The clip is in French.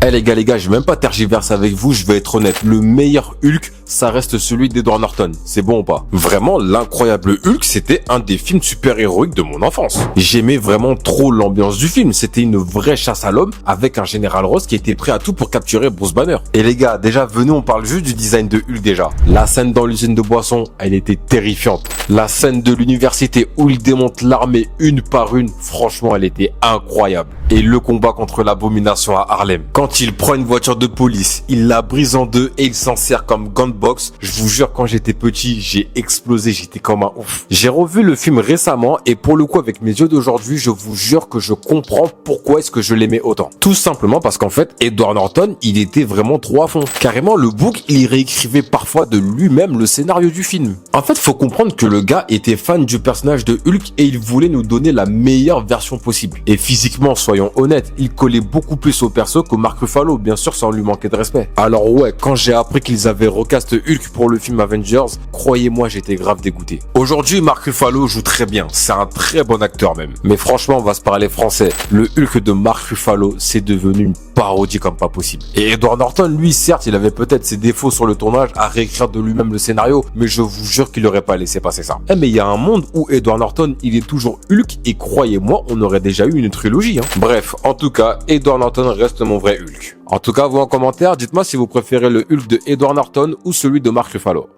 Eh les gars, je vais même pas tergiverser avec vous, je vais être honnête. Le meilleur Hulk, ça reste celui d'Edward Norton. C'est bon ou pas? Vraiment, l'incroyable Hulk, c'était un des films super-héroïques de mon enfance. J'aimais vraiment trop l'ambiance du film. C'était une vraie chasse à l'homme avec un général Ross qui était prêt à tout pour capturer Bruce Banner. Et les gars, déjà, venez, on parle juste du design de Hulk déjà. La scène dans l'usine de boissons, elle était terrifiante. La scène de l'université où il démonte l'armée une par une, franchement, elle était incroyable. Et le combat contre l'abomination à Harlem. Quand il prend une voiture de police, il la brise en deux et il s'en sert comme gunbox. Je vous jure, quand j'étais petit, j'ai explosé, j'étais comme un ouf. J'ai revu le film récemment et pour le coup, avec mes yeux d'aujourd'hui, je vous jure que je comprends pourquoi est-ce que je l'aimais autant. Tout simplement parce qu'en fait, Edward Norton, il était vraiment trop à fond. Carrément, le book, il réécrivait parfois de lui-même le scénario du film. En fait, faut comprendre que le gars était fan du personnage de Hulk et il voulait nous donner la meilleure version possible. Et physiquement, soyons honnêtes, il collait beaucoup plus au perso que Mark Ruffalo, bien sûr, sans lui manquer de respect. Alors ouais, quand j'ai appris qu'ils avaient recast Hulk pour le film Avengers, croyez-moi, j'étais grave dégoûté. Aujourd'hui, Mark Ruffalo joue très bien, c'est un très bon acteur même. Mais franchement, on va se parler français. Le Hulk de Mark Ruffalo, c'est devenu une parodie comme pas possible. Et Edward Norton, lui, certes, il avait peut-être ses défauts sur le tournage à réécrire de lui-même le scénario, mais je vous jure qu'il aurait pas laissé passer ça. Eh mais il y a un monde où Edward Norton, il est toujours Hulk et croyez-moi, on aurait déjà eu une trilogie. Bref, en tout cas, Edward Norton reste mon vrai Hulk. En tout cas, vous en commentaire, dites-moi si vous préférez le Hulk de Edward Norton ou celui de Mark Ruffalo.